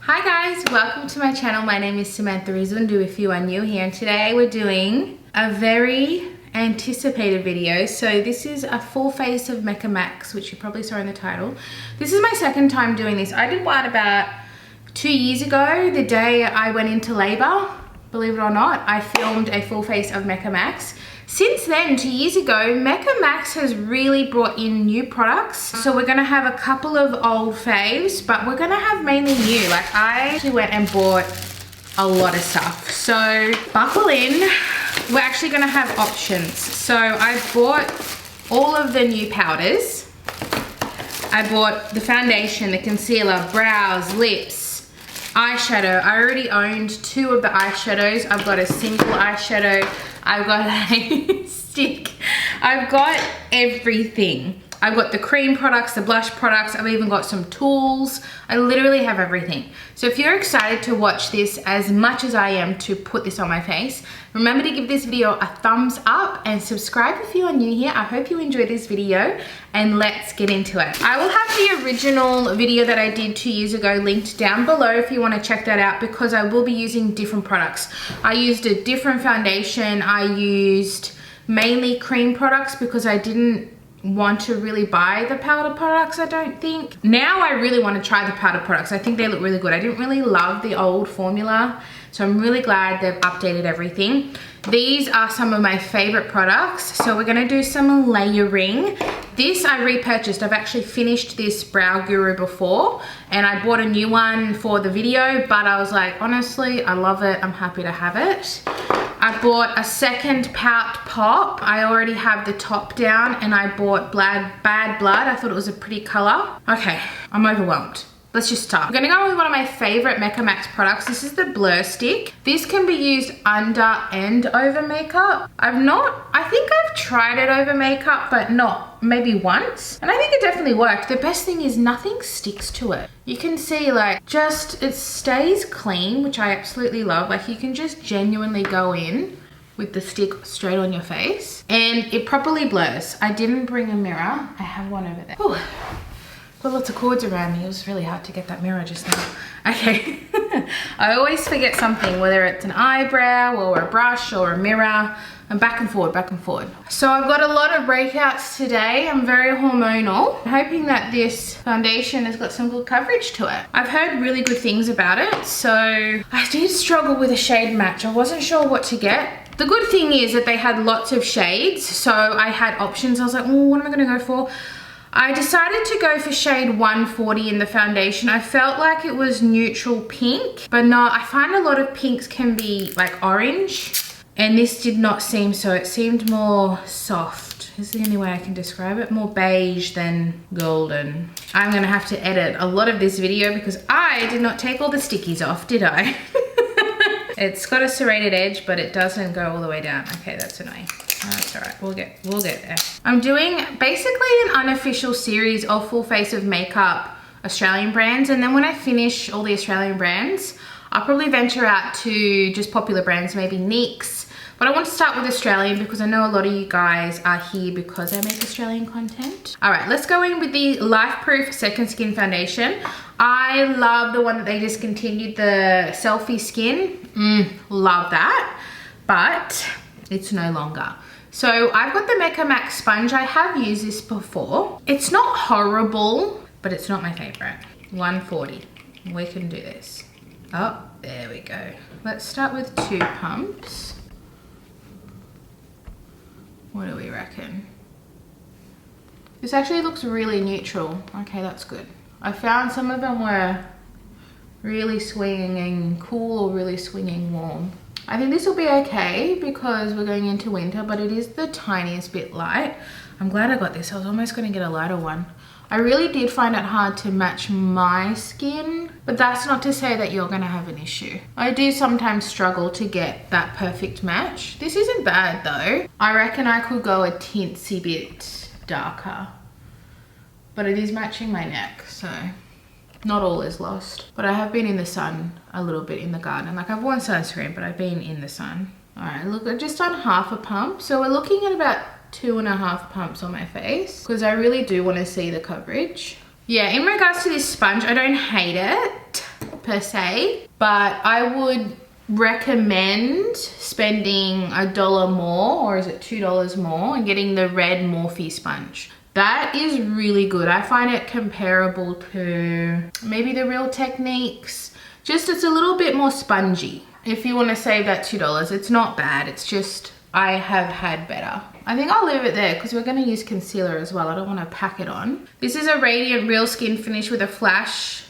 Hi guys, welcome to my channel. My name is Samantha Rizundu if you are new here, and today we're doing a very anticipated video. So this is a full face of Mecca Max, which you probably saw in the title. This is my second time doing this. I did one about 2 years ago, the day I went into labor. Believe it or not, I filmed a full face of Mecca Max. Since then, 2 years ago, Mecca Max has really brought in new products. So we're gonna have a couple of old faves, but we're gonna have mainly new. Like, I actually went and bought a lot of stuff. So buckle in, we're actually gonna have options. So I bought all of the new powders. I bought the foundation, the concealer, brows, lips, eyeshadow. I already owned 2 of the eyeshadows. I've got a single eyeshadow. I've got a stick. I've got everything. I've got the cream products, the blush products. I've even got some tools. I literally have everything. So if you're excited to watch this as much as I am to put this on my face, remember to give this video a thumbs up and subscribe if you are new here. I hope you enjoyed this video, and let's get into it. I will have the original video that I did 2 years ago linked down below if you want to check that out, because I will be using different products. I used a different foundation. I used mainly cream products because I didn't want to really buy the powder products, I don't think. Now I really want to try the powder products. I think they look really good. I didn't really love the old formula, so I'm really glad they've updated everything. These are some of my favorite products. So we're gonna do some layering. This I repurchased. I've actually finished this Brow Guru before, and I bought a new one for the video, but I was like, honestly, I love it. I'm happy to have it. I bought a second Pout pop. I already have the top down, and I bought Bad Blood. I thought it was a pretty color. Okay, I'm overwhelmed. Let's just start. I'm gonna go with one of my favorite Mecca Max products. This is the Blur Stick. This can be used under and over makeup. I think I've tried it over makeup, but not maybe once. And I think it definitely worked. The best thing is nothing sticks to it. You can see like it stays clean, which I absolutely love. Like you can just genuinely go in with the stick straight on your face, and it properly blurs. I didn't bring a mirror. I have one over there. Whew. Got lots of cords around me. It was really hard to get that mirror just now. Okay. I always forget something, whether it's an eyebrow or a brush or a mirror. I'm back and forward, back and forward. So I've got a lot of breakouts today. I'm very hormonal. I'm hoping that this foundation has got some good coverage to it. I've heard really good things about it, so I did struggle with a shade match. I wasn't sure what to get. The good thing is that they had lots of shades, so I had options. I was like, what am I gonna go for? I decided to go for shade 140 in the foundation. I felt like it was neutral pink, but no, I find a lot of pinks can be like orange, and this did not seem so. It seemed more soft. Is the only way I can describe it. More beige than golden. I'm gonna have to edit a lot of this video because I did not take all the stickies off, did I? It's got a serrated edge, but it doesn't go all the way down. Okay, that's annoying. That's all right, we'll get there. I'm doing basically an unofficial series of full face of makeup Australian brands, and then when I finish all the Australian brands, I'll probably venture out to just popular brands, maybe NYX. But I want to start with Australian because I know a lot of you guys are here because I make Australian content. All right, let's go in with the Lifeproof Second Skin Foundation. I love the one that they discontinued, the Selfie Skin. Love that, but it's no longer. So I've got the Mecca Max sponge. I have used this before. It's not horrible, but it's not my favorite. 140, we can do this. Oh, there we go. Let's start with 2 pumps. What do we reckon? This actually looks really neutral. Okay, that's good. I found some of them were really swinging cool or really swinging warm. I think this will be okay because we're going into winter, but it is the tiniest bit light. I'm glad I got this. I was almost going to get a lighter one. I really did find it hard to match my skin, but that's not to say that you're going to have an issue. I do sometimes struggle to get that perfect match. This isn't bad though. I reckon I could go a teensy bit darker, but it is matching my neck, so not all is lost. But I have been in the sun a little bit in the garden. Like I've worn sunscreen, but I've been in the sun. All right, look, I've just done half a pump. So we're looking at about 2.5 pumps on my face because I really do want to see the coverage. Yeah, in regards to this sponge, I don't hate it, per se, but I would recommend spending $1 more, or is it $2 more, and getting the red Morphe sponge. That is really good. I find it comparable to maybe the Real Techniques. Just it's a little bit more spongy. If you want to save that $2, it's not bad. It's just I have had better. I think I'll leave it there because we're going to use concealer as well. I don't want to pack it on. This is a Radiant Real Skin Finish with a flash.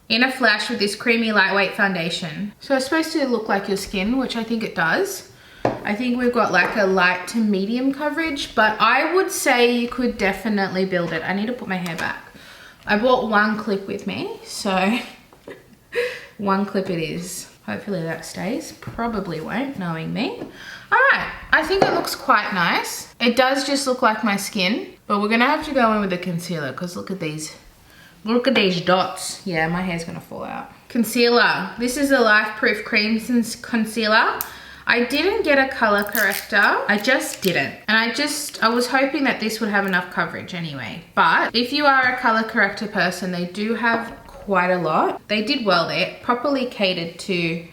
In a flash with this creamy lightweight foundation. So it's supposed to look like your skin, which I think it does. I think we've got like a light to medium coverage, but I would say you could definitely build it. I need to put my hair back. I brought one clip with me, so one clip it is. Hopefully that stays. Probably won't, knowing me. All right, I think it looks quite nice. It does just look like my skin, but we're gonna have to go in with the concealer because look at these. Look at these dots. Yeah, my hair's gonna fall out. Concealer. This is the Lifeproof Creams Concealer. I didn't get a color corrector. I just didn't. And I was hoping that this would have enough coverage anyway. But if you are a color corrector person, they do have quite a lot. They did well there. Properly catered to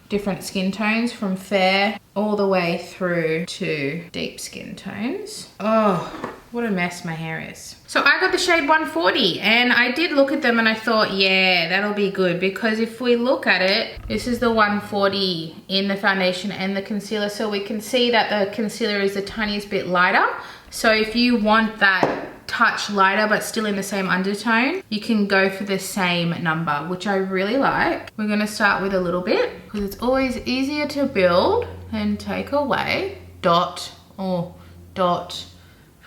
different skin tones, from fair all the way through to deep skin tones. Oh, what a mess my hair is. So I got the shade 140 and I did look at them and I thought, yeah, that'll be good, because if we look at it, this is the 140 in the foundation and the concealer. So we can see that the concealer is the tiniest bit lighter. So if you want that touch lighter but still in the same undertone, you can go for the same number, which I really like. We're gonna start with a little bit because it's always easier to build and take away. Dot or dot.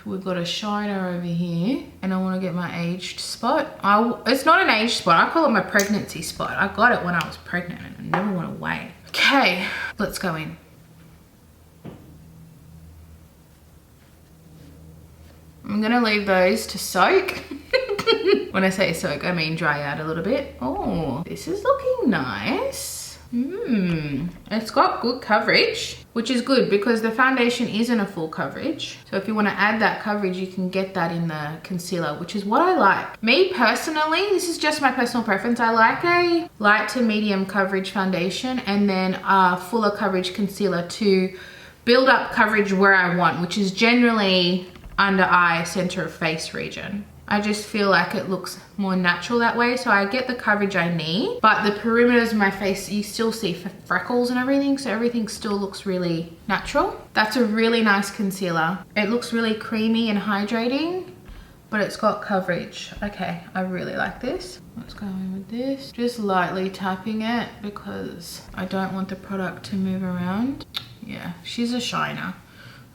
We've got a shiner over here and I want to get my aged spot. It's not an aged spot, I call it my pregnancy spot. I got it when I was pregnant and I never went away. Okay, let's go in. I'm gonna leave those to soak. When I say soak, I mean dry out a little bit. Oh, this is looking nice. It's got good coverage, which is good because the foundation isn't a full coverage. So if you want to add that coverage, you can get that in the concealer, which is what I like. Me personally, this is just my personal preference. I like a light to medium coverage foundation and then a fuller coverage concealer to build up coverage where I want, which is generally under eye, center of face region. I just feel like it looks more natural that way. So I get the coverage I need, but the perimeters of my face, you still see freckles and everything. So everything still looks really natural. That's a really nice concealer. It looks really creamy and hydrating, but it's got coverage. Okay, I really like this. Let's go in with this. Just lightly tapping it because I don't want the product to move around. Yeah, she's a shiner.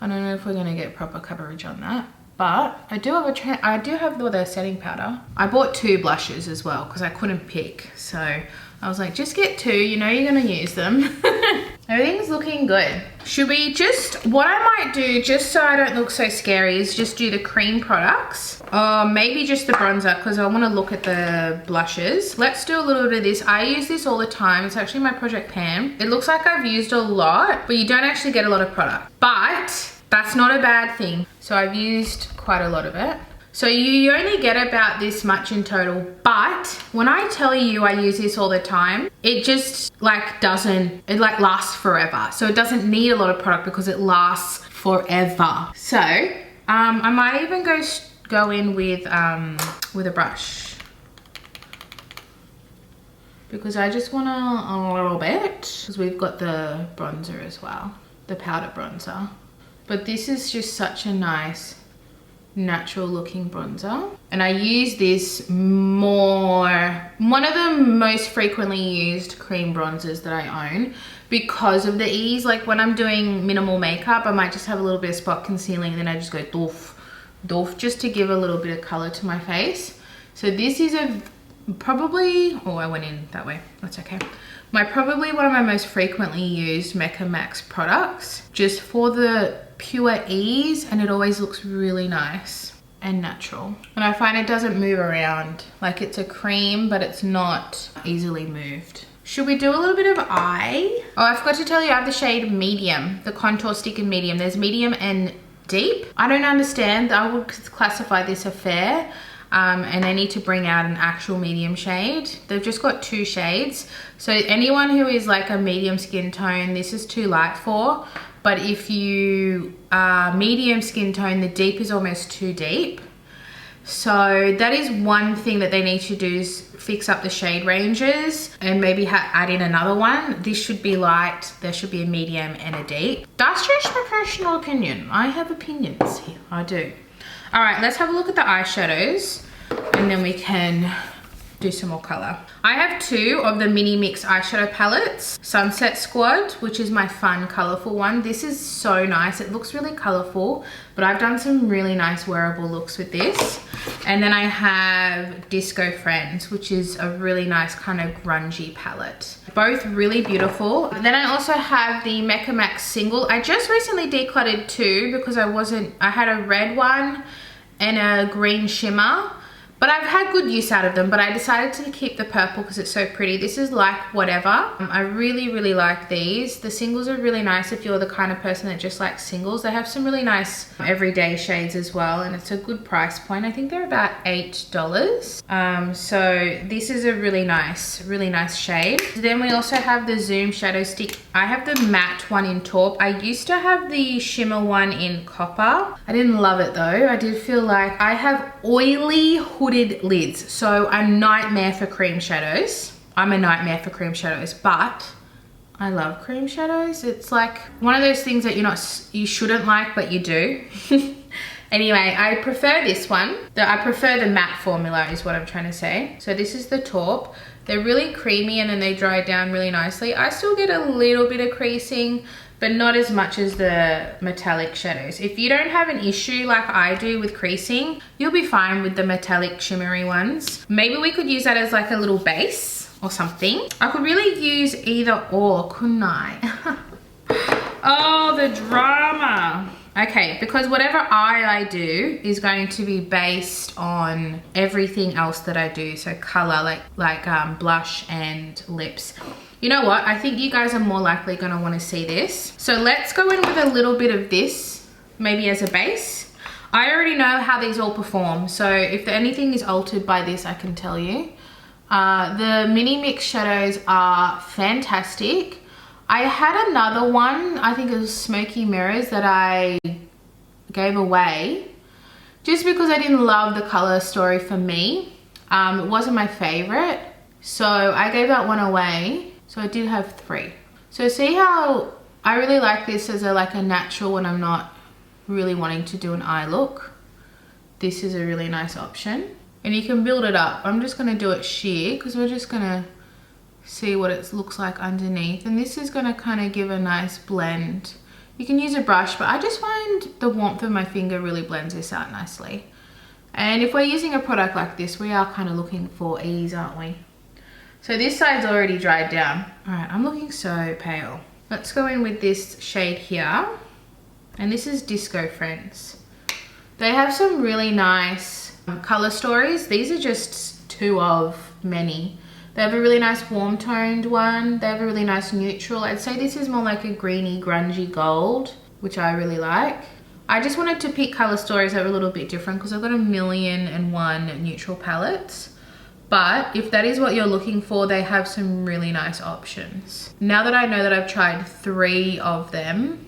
I don't know if we're gonna get proper coverage on that. But I do have the setting powder. I bought 2 blushes as well because I couldn't pick. So I was like, just get 2, you know you're gonna use them. Everything's looking good. Should we what I might do, just so I don't look so scary, is just do the cream products. Or maybe just the bronzer because I wanna look at the blushes. Let's do a little bit of this. I use this all the time. It's actually my Project Pan. It looks like I've used a lot, but you don't actually get a lot of product. But that's not a bad thing. So I've used quite a lot of it. So you only get about this much in total, but when I tell you I use this all the time, it just it lasts forever. So it doesn't need a lot of product because it lasts forever. So I might even go in with a brush because I just want a little bit, because we've got the bronzer as well, the powder bronzer. But this is just such a nice natural looking bronzer, and I use this more, one of the most frequently used cream bronzers that I own because of the ease. Like when I'm doing minimal makeup, I might just have a little bit of spot concealing and then I just go doof, doof, just to give a little bit of color to my face. So this is probably, oh, I went in that way, that's okay. Probably one of my most frequently used Mecca Max products, just for the pure ease, and it always looks really nice and natural. And I find it doesn't move around. Like it's a cream, but it's not easily moved. Should we do a little bit of eye? Oh, I forgot to tell you I have the shade medium, the contour stick in medium. There's medium and deep. I don't understand. I would classify this a fair. and they need to bring out an actual medium shade. They've just got 2 shades. So anyone who is like a medium skin tone, this is too light for. But if you are medium skin tone, the deep is almost too deep. So that is one thing that they need to do, is fix up the shade ranges and maybe add in another one. This should be light, there should be a medium and a deep. That's just my personal opinion. I have opinions here, I do. All right, let's have a look at the eyeshadows and then we can do some more color. I have 2 of the Mini Mix eyeshadow palettes. Sunset Squad, which is my fun, colorful one. This is so nice. It looks really colorful, but I've done some really nice wearable looks with this. And then I have Disco Friends, which is a really nice kind of grungy palette. Both really beautiful. Then I also have the Mecca single. I just recently decluttered 2 because I had a red one and a green shimmer. But I've had good use out of them, but I decided to keep the purple because it's so pretty. This is Like Whatever. I really, really like these. The singles are really nice if you're the kind of person that just likes singles. They have some really nice everyday shades as well, and it's a good price point. I think they're about $8. So this is a really nice shade. Then we also have the Zoom Shadow Stick. I have the matte one in Taupe. I used to have the shimmer one in Copper. I didn't love it though. I did feel like I have oily hooded lids, so a nightmare for cream shadows. I'm a nightmare for cream shadows, but I love cream shadows. It's like one of those things that you shouldn't like, but you do. Anyway, I prefer this one. I prefer the matte formula is what I'm trying to say. So this is the Taupe. They're really creamy and then they dry down really nicely. I still get a little bit of creasing, but not as much as the metallic shadows. If you don't have an issue like I do with creasing, you'll be fine with the metallic shimmery ones. Maybe we could use that as like a little base or something. I could really use either or, couldn't I? Oh, the drama. Okay, because whatever eye I do is going to be based on everything else that I do. So color, like blush and lips. You know what? I think you guys are more likely gonna wanna see this. So let's go in with a little bit of this, maybe as a base. I already know how these all perform. So if anything is altered by this, I can tell you. The Mini Mix shadows are fantastic. I had another one, I think it was Smoky Mirrors, that I gave away just because I didn't love the color story for me. It wasn't my favorite, so I gave that one away. So I did have 3. So see how I really like this as a natural when I'm not really wanting to do an eye look. This is a really nice option, and you can build it up. I'm just gonna do it sheer because we're just gonna see what it looks like underneath, and this is going to kind of give a nice blend. You can use a brush, but I just find the warmth of my finger really blends this out nicely. And if we're using a product like this, we are kind of looking for ease, aren't we? So this side's already dried down. All right, I'm looking so pale. Let's go in with this shade here, and this is Disco Friends. They have some really nice color stories. These are just 2 of many. They have a really nice warm toned one. They have a really nice neutral. I'd say this is more like a greeny, grungy gold, which I really like. I just wanted to pick color stories that are a little bit different because I've got 1,000,001 neutral palettes. But if that is what you're looking for, they have some really nice options. Now that I know that I've tried 3 of them,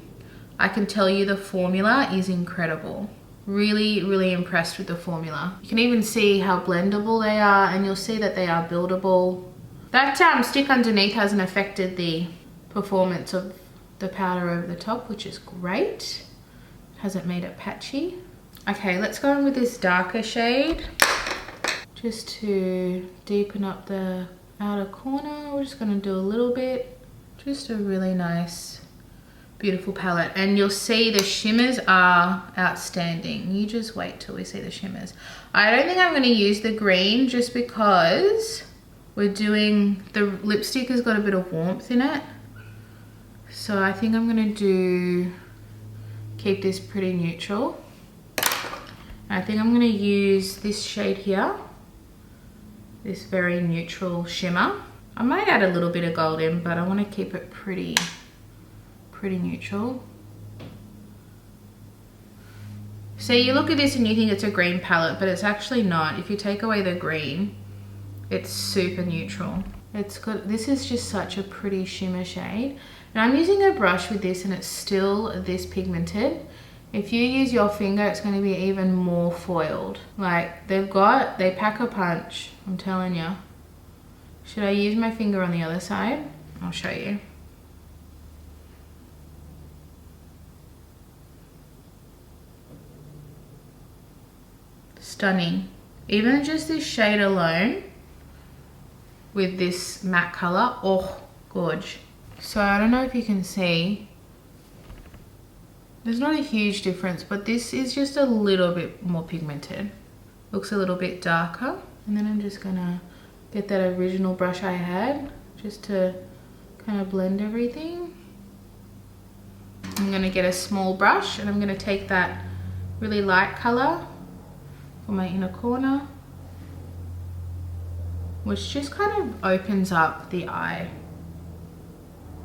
I can tell you the formula is incredible. Really, really impressed with the formula. You can even see how blendable they are, and you'll see that they are buildable. That stick underneath hasn't affected the performance of the powder over the top, which is great. Hasn't made it patchy. Okay, let's go in with this darker shade just to deepen up the outer corner. We're just gonna do a little bit. Just a really nice, beautiful palette, and you'll see the shimmers are outstanding. You just wait till we see the shimmers. I don't think I'm going to use the green just because we're doing, the lipstick has got a bit of warmth in it. So I think I'm going to keep this pretty neutral. I think I'm going to use this shade here, this very neutral shimmer. I might add a little bit of gold in, but I want to keep it pretty neutral. So you look at this and you think it's a green palette, but it's actually not. If you take away the green, it's super neutral. It's good. This is just such a pretty shimmer shade. And I'm using a brush with this and it's still this pigmented. If you use your finger, it's going to be even more foiled. Like they pack a punch, I'm telling you. Should I use my finger on the other side? I'll show you. Stunning. Even just this shade alone with this matte color, oh, gorge. So I don't know if you can see, there's not a huge difference, but this is just a little bit more pigmented. Looks a little bit darker. And then I'm just gonna get that original brush I had just to kind of blend everything. I'm gonna get a small brush and I'm gonna take that really light color for my inner corner, which just kind of opens up the eye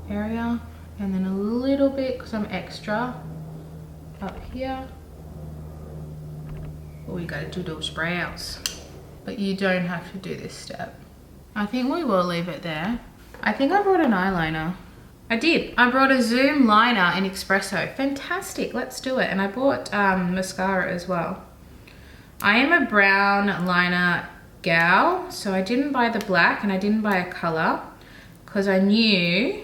area, and then a little bit, because I'm extra, up here. Oh, we gotta do those brows, but you don't have to do this step. I think we will leave it there. I think I brought an eyeliner. I did. I brought a Zoom liner in Espresso. Fantastic, let's do it. And I bought mascara as well. I am a brown liner gal, so I didn't buy the black and I didn't buy a color because I knew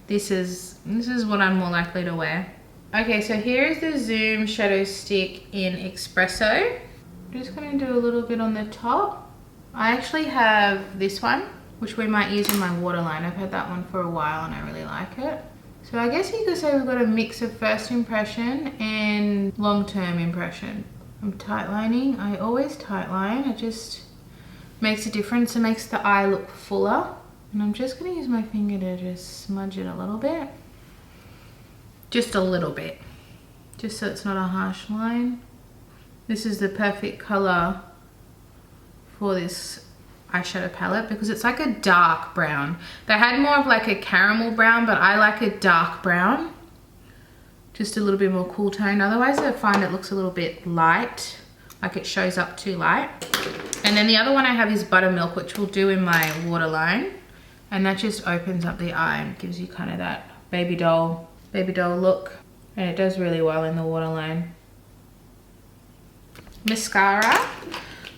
this is what I'm more likely to wear. Okay, so here is the Zoom shadow stick in Espresso. I'm just gonna do a little bit on the top. I actually have this one, which we might use in my waterline. I've had that one for a while and I really like it. So I guess you could say we've got a mix of first impression and long-term impression. I'm tightlining. I always tightline. It just makes a difference. It makes the eye look fuller. And I'm just gonna use my finger to just smudge it a little bit. Just a little bit. Just so it's not a harsh line. This is the perfect color for this eyeshadow palette because it's like a dark brown. They had more of like a caramel brown, but I like a dark brown. Just a little bit more cool tone. Otherwise I find it looks a little bit light, like it shows up too light. And then the other one I have is Buttermilk, which we'll do in my waterline. And that just opens up the eye and gives you kind of that baby doll look. And it does really well in the waterline. Mascara.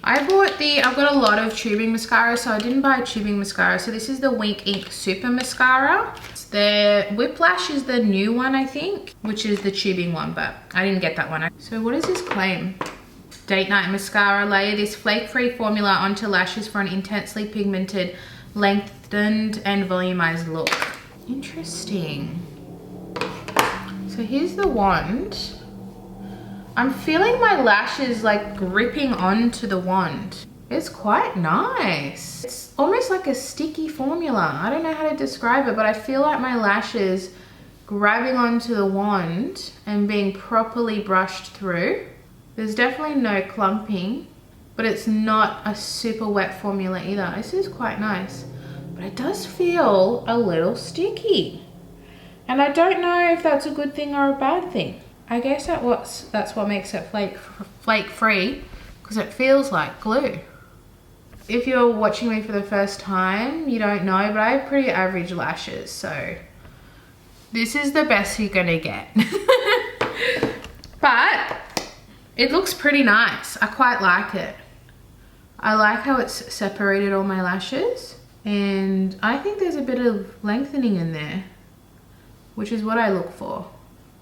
I've got a lot of tubing mascara, so I didn't buy a tubing mascara. So this is the Wink Ink Super Mascara. The Whiplash is the new one, I think, which is the tubing one, but I didn't get that one. So what does this claim? Date Night Mascara. Layer this flake-free formula onto lashes for an intensely pigmented, lengthened and volumized look. Interesting. So here's the wand. I'm feeling my lashes like gripping onto the wand. It's quite nice. It's almost like a sticky formula. I don't know how to describe it, but I feel like my lashes grabbing onto the wand and being properly brushed through. There's definitely no clumping, but it's not a super wet formula either. This is quite nice, but it does feel a little sticky. And I don't know if that's a good thing or a bad thing. I guess that's what makes it flake free, because it feels like glue. If you're watching me for the first time, you don't know, but I have pretty average lashes, so this is the best you're gonna get. But it looks pretty nice. I quite like it. I like how it's separated all my lashes, and I think there's a bit of lengthening in there, which is what I look for.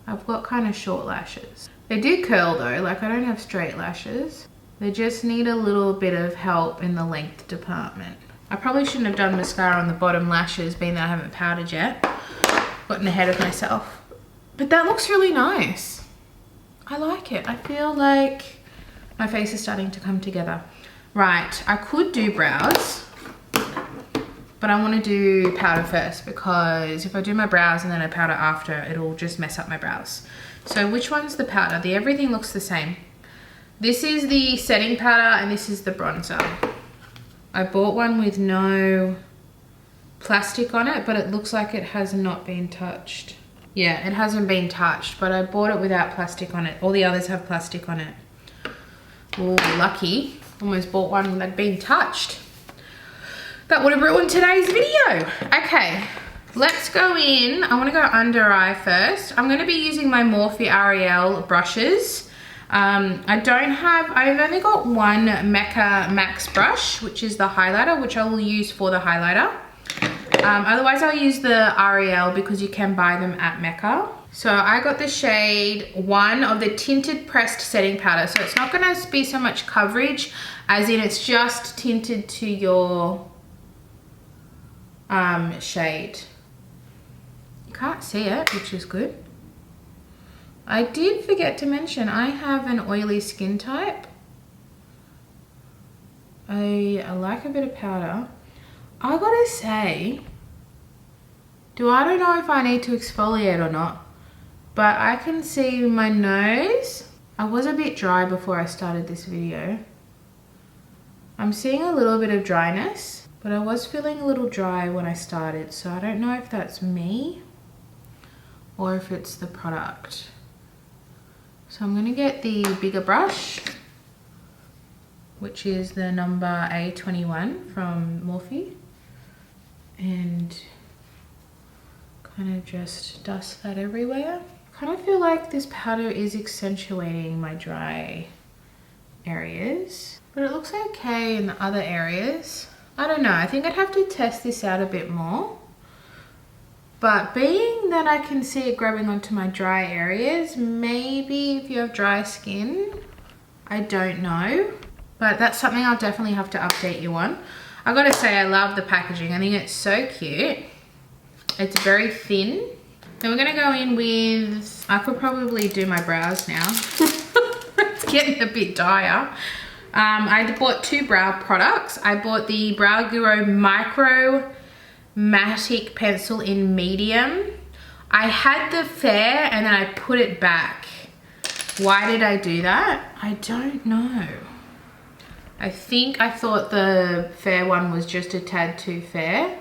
I've got kind of short lashes. They do curl though, like I don't have straight lashes. They just need a little bit of help in the length department. I probably shouldn't have done mascara on the bottom lashes, being that I haven't powdered yet. Gotten ahead of myself. But that looks really nice. I like it. I feel like my face is starting to come together. Right, I could do brows, but I want to do powder first, because if I do my brows and then I powder after, it'll just mess up my brows. So which one's the powder? Everything looks the same. This is the setting powder and this is the bronzer. I bought one with no plastic on it, but it looks like it has not been touched. Yeah, it hasn't been touched, but I bought it without plastic on it. All the others have plastic on it. Oh, lucky. Almost bought one that had been touched. That would have ruined today's video. Okay, let's go in. I want to go under eye first. I'm going to be using my Morphe Ariel brushes. I've only got one Mecca Max brush, which is the highlighter, which I will use for the highlighter. Otherwise I'll use the Ariel because you can buy them at Mecca. So I got the shade 1 of the tinted pressed setting powder. So it's not going to be so much coverage, as in it's just tinted to your shade. You can't see it, which is good. I did forget to mention I have an oily skin type. I like a bit of powder. I gotta say, I don't know if I need to exfoliate or not, but I can see my nose. I was a bit dry before I started this video. I'm seeing a little bit of dryness, but I was feeling a little dry when I started, so I don't know if that's me or if it's the product. So I'm gonna get the bigger brush, which is the number A21 from Morphe, and kind of just dust that everywhere. I kind of feel like this powder is accentuating my dry areas, but it looks okay in the other areas. I don't know, I think I'd have to test this out a bit more. But being that I can see it grabbing onto my dry areas, maybe if you have dry skin, I don't know. But that's something I'll definitely have to update you on. I gotta say, I love the packaging. I think it's so cute. It's very thin. Then we're gonna go in with, I could probably do my brows now. It's getting a bit dire. I bought 2 brow products. I bought the Brow Guru Micro-Matic pencil in medium. I had the fair and then I put it back. Why did I do that? I don't know. I think I thought the fair one was just a tad too fair,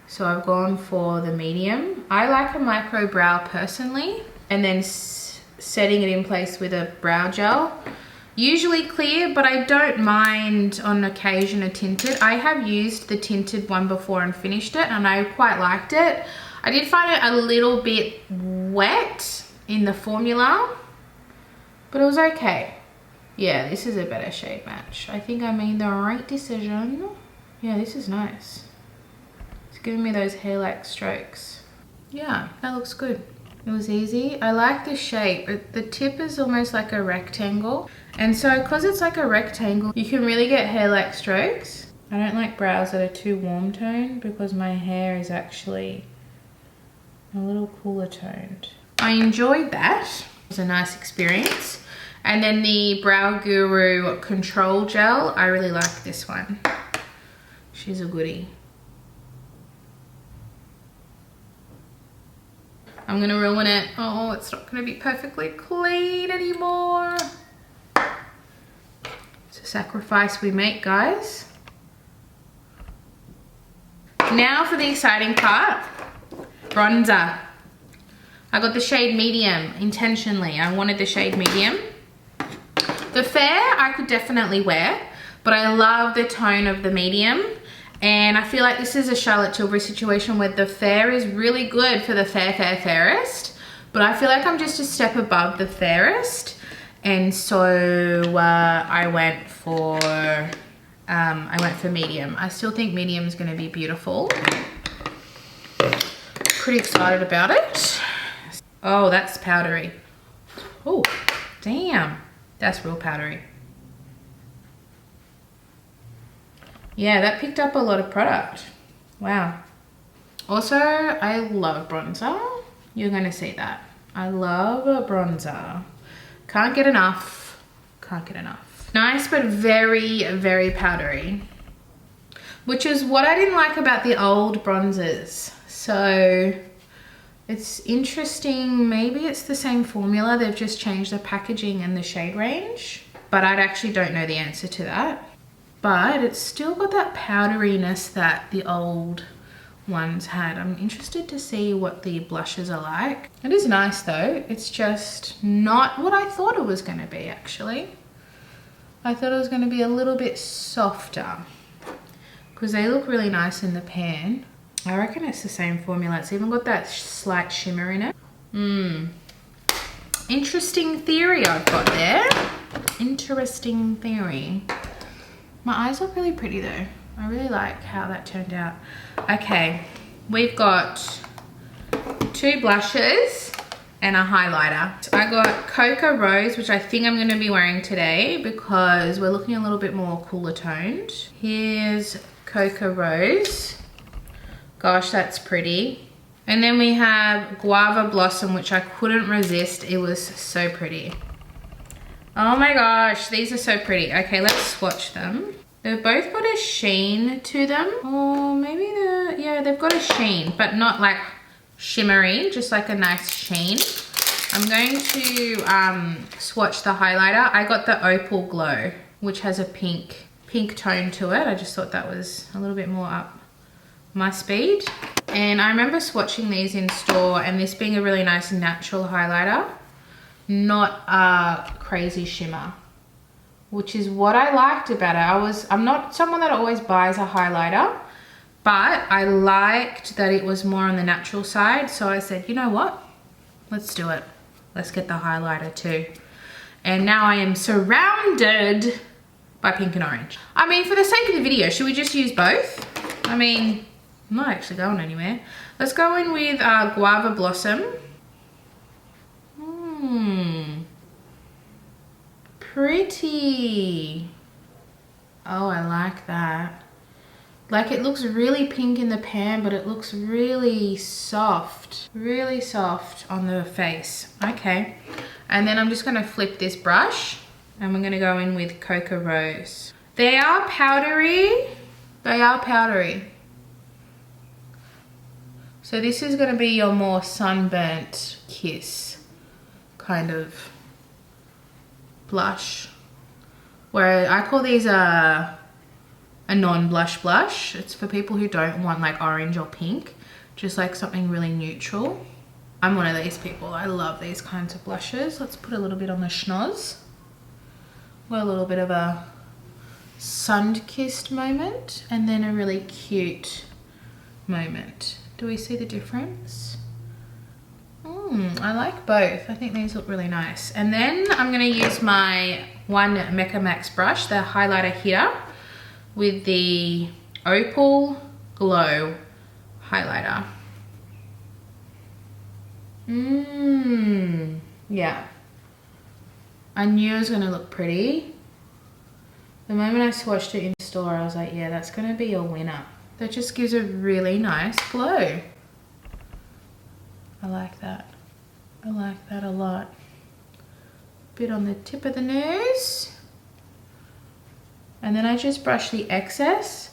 so I've gone for the medium. I like a micro brow personally, and then setting it in place with a brow gel. Usually clear, but I don't mind on occasion a tinted. I have used the tinted one before and finished it, and I quite liked it. I did find it a little bit wet in the formula, but it was okay. Yeah, this is a better shade match. I think I made the right decision. Yeah, this is nice. It's giving me those hair-like strokes. Yeah, that looks good. It was easy. I like the shape. The tip is almost like a rectangle. And so because it's like a rectangle, you can really get hair-like strokes. I don't like brows that are too warm toned because my hair is actually a little cooler toned. I enjoyed that. It was a nice experience. And then the Brow Guru Control Gel, I really like this one. She's a goodie. I'm gonna ruin it. Oh, it's not gonna be perfectly clean anymore. It's a sacrifice we make, guys. Now for the exciting part, bronzer. I got the shade medium intentionally. I wanted the shade medium. The fair I could definitely wear, but I love the tone of the medium. And I feel like this is a Charlotte Tilbury situation where the fair is really good for the fairest, but I feel like I'm just a step above the fairest. And so I went for medium. I still think medium is going to be beautiful. Pretty excited about it. Oh, that's powdery. Oh, damn. That's real powdery. Yeah, that picked up a lot of product. Wow. Also, I love bronzer. You're gonna see that. I love a bronzer. Can't get enough. Can't get enough. Nice, but very, very powdery. Which is what I didn't like about the old bronzers. So it's interesting. Maybe it's the same formula. They've just changed the packaging and the shade range. But I actually don't know the answer to that. But it's still got that powderiness that the old ones had. I'm interested to see what the blushes are like. It is nice though. It's just not what I thought it was going to be actually. I thought it was going to be a little bit softer because they look really nice in the pan. I reckon it's the same formula. It's even got that slight shimmer in it. Interesting theory I've got there. Interesting theory. My eyes look really pretty though. I really like how that turned out. Okay, we've got 2 blushes and a highlighter. So I got Cocoa Rose, which I think I'm going to be wearing today because we're looking a little bit more cooler toned. Here's Cocoa Rose. Gosh, that's pretty. And then we have Guava Blossom, which I couldn't resist. It was so pretty. Oh my gosh, these are so pretty. Okay, let's swatch them. They've both got a sheen to them. Or maybe yeah, they've got a sheen, but not like shimmery, just like a nice sheen. I'm going to swatch the highlighter. I got the Opal Glow, which has a pink tone to it. I just thought that was a little bit more up my speed. And I remember swatching these in store and this being a really nice natural highlighter, not a crazy shimmer, which is what I liked about it. I'm not someone that always buys a highlighter, but I liked that it was more on the natural side. So I said, you know what? Let's do it. Let's get the highlighter too. And now I am surrounded by pink and orange. I mean, for the sake of the video, should we just use both? I mean, I'm not actually going anywhere. Let's go in with Guava Blossom. Pretty. Oh, I like that. Like, it looks really pink in the pan, but it looks really soft on the face. Okay, and then I'm just going to flip this brush and we're going to go in with Cocoa Rose. They are powdery. So this is going to be your more sunburnt kiss kind of blush, where I call these a non-blush blush. It's for people who don't want like orange or pink, just like something really neutral. I'm one of these people. I love these kinds of blushes. Let's put a little bit on the schnoz. Got a little bit of a sun-kissed moment and then a really cute moment. Do we see the difference? I like both. I think these look really nice. And then I'm going to use my one Mecca Max brush, the highlighter here, with the Opal Glow highlighter. Yeah. I knew it was going to look pretty. The moment I swatched it in store, I was like, yeah, that's going to be a winner. That just gives a really nice glow. I like that. I like that a lot. Bit on the tip of the nose. And then I just brush the excess.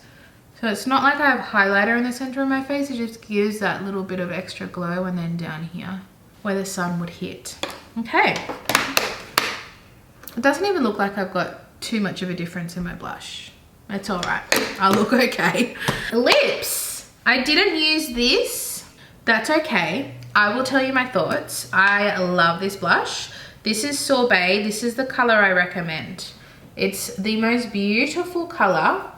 So it's not like I have highlighter in the center of my face. It just gives that little bit of extra glow, and then down here where the sun would hit. Okay. It doesn't even look like I've got too much of a difference in my blush. It's all right. I'll look okay. Lips. I didn't use this. That's okay. I will tell you my thoughts. I love this blush. This is Sorbet. This is the color I recommend. It's the most beautiful color.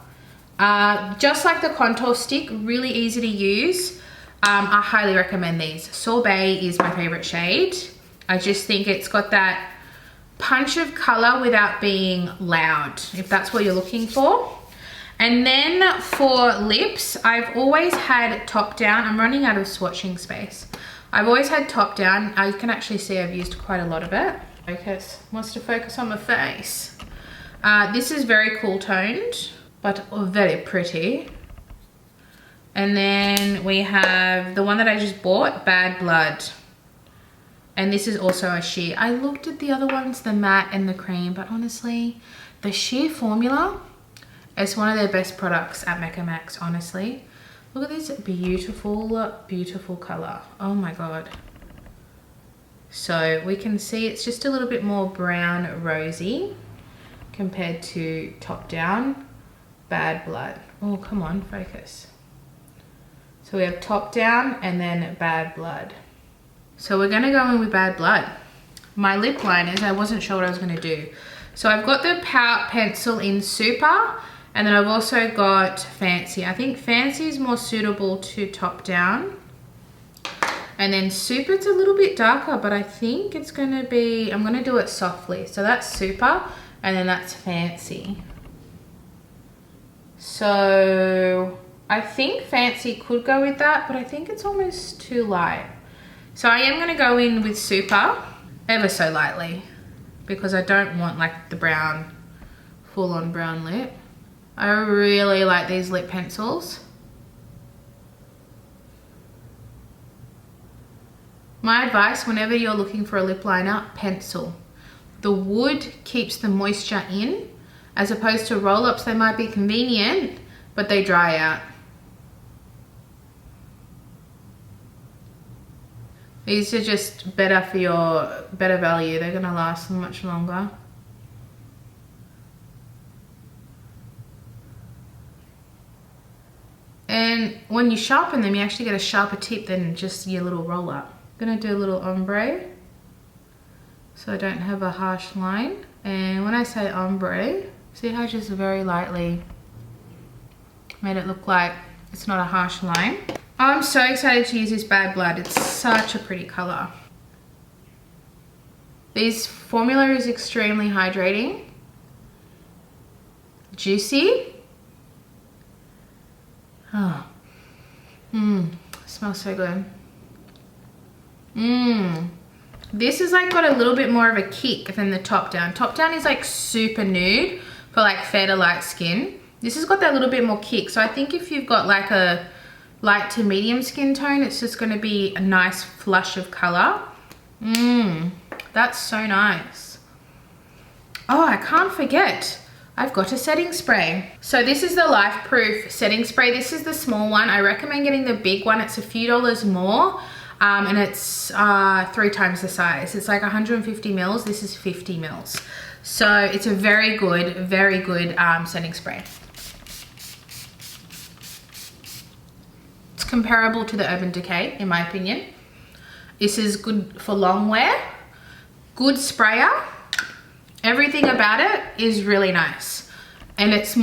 Just like the contour stick, really easy to use. I highly recommend these. Sorbet is my favorite shade. I just think it's got that punch of color without being loud, if that's what you're looking for. And then for lips, I've always had top down. I'm running out of swatching space. I've always had top down. You can actually see I've used quite a lot of it. Focus, wants to focus on my face. This is very cool toned, but very pretty. And then we have the one that I just bought, Bad Blood. And this is also a sheer. I looked at the other ones, the matte and the cream, but honestly, the sheer formula is one of their best products at Mecca Max, honestly. Look at this beautiful, beautiful color. Oh my God. So we can see it's just a little bit more brown rosy compared to top down Bad Blood. Oh, come on, focus. So we have Top Down and then Bad Blood. So we're gonna go in with Bad Blood. My lip liners, I wasn't sure what I was gonna do. So I've got the Pout pencil in Super, and then I've also got Fancy. I think Fancy is more suitable to Top Down. And then Super, it's a little bit darker, but I think it's gonna be, I'm gonna do it softly. So that's Super, and then that's Fancy. So I think Fancy could go with that, but I think it's almost too light. So I am gonna go in with Super, ever so lightly, because I don't want like the brown, full-on brown lip. I really like these lip pencils. My advice, whenever you're looking for a lip liner, pencil. The wood keeps the moisture in, as opposed to roll-ups. They might be convenient, but they dry out. These are just better for your, better value. They're gonna last much longer. And when you sharpen them, you actually get a sharper tip than just your little roll up. I'm gonna do a little ombre, so I don't have a harsh line. And when I say ombre, see how I just very lightly made it look like it's not a harsh line. I'm so excited to use this Bad Blood. It's such a pretty color. This formula is extremely hydrating, juicy. Oh, smells so good. This is like got a little bit more of a kick than the Top Down. Top Down is like super nude for like fair to light skin. This has got that little bit more kick. So I think if you've got like a light to medium skin tone, it's just gonna be a nice flush of color. That's so nice. Oh, I can't forget, I've got a setting spray. So this is the Lifeproof setting spray. This is the small one. I recommend getting the big one. It's a few dollars more. And it's 3 times the size. It's like 150 mils. This is 50 mils. So it's a very good setting spray. It's comparable to the Urban Decay, in my opinion. This is good for long wear, good sprayer. Everything about it is really nice. And it's a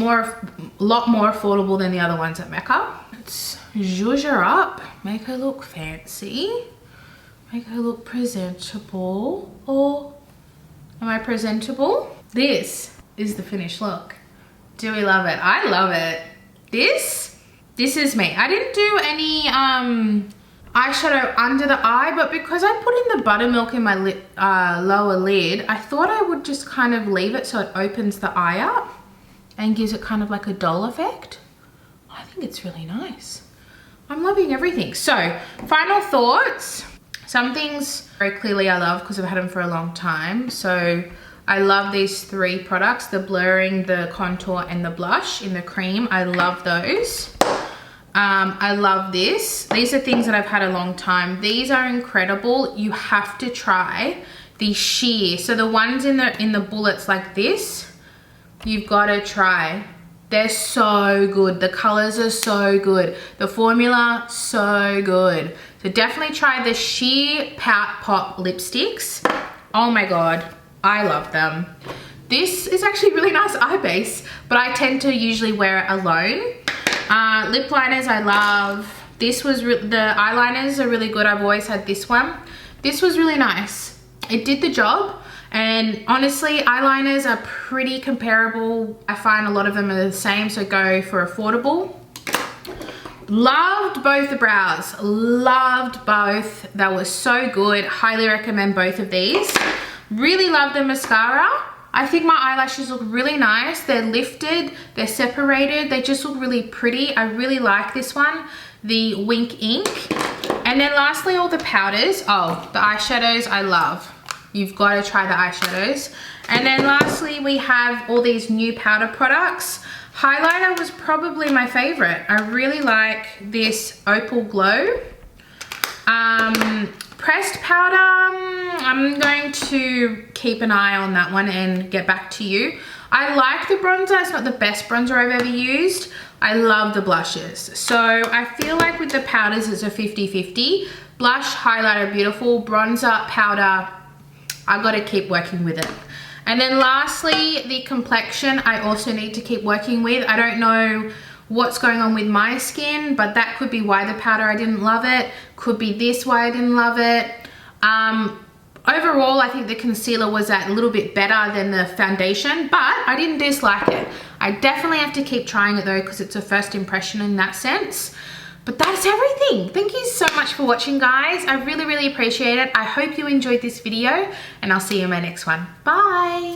lot more affordable than the other ones at Mecca. Let's zhuzh her up, make her look fancy, make her look presentable. Or am I presentable? This is the finished look. Do we love it? I love it. This is me. I didn't do any eyeshadow under the eye, but because I put in the buttermilk in my lower lid, I thought I would just kind of leave it so it opens the eye up and gives it kind of like a doll effect. I think it's really nice. I'm loving everything. So, final thoughts. Some things very clearly I love because I've had them for a long time. So, I love these 3 products, the blurring, the contour, and the blush in the cream. I love those. I love this. These are things that I've had a long time. These are incredible. You have to try the sheer. So, the ones in the bullets like this, you've got to try. They're so good. The colors are so good. The formula, so good. So definitely try the sheer Pout Pop lipsticks. Oh my God, I love them. This is actually really nice eye base, but I tend to usually wear it alone. Lip liners I love. The eyeliners are really good. I've always had this one. This was really nice. It did the job. And honestly, eyeliners are pretty comparable. I find a lot of them are the same, so go for affordable. Loved both the brows. Loved both. That was so good. Highly recommend both of these. Really love the mascara. I think my eyelashes look really nice. They're lifted, they're separated, they just look really pretty. I really like this one, the Wink Ink. And then lastly, all the powders. Oh, the eyeshadows I love. You've got to try the eyeshadows. And then lastly, we have all these new powder products. Highlighter was probably my favorite. I really like this Opal Glow. Pressed powder, I'm going to keep an eye on that one and get back to you. I like the bronzer. It's not the best bronzer I've ever used. I love the blushes. So I feel like with the powders, it's a 50-50. Blush, highlighter, beautiful. Bronzer, powder, I gotta keep working with it. And then lastly, the complexion, I also need to keep working with. I don't know what's going on with my skin, but that could be why the powder, I didn't love it. Could be this why I didn't love it. Overall, I think the concealer was a little bit better than the foundation, but I didn't dislike it. I definitely have to keep trying it though, because it's a first impression in that sense. But that's everything. Thank you so much for watching, guys. I really, really appreciate it. I hope you enjoyed this video, and I'll see you in my next one. Bye.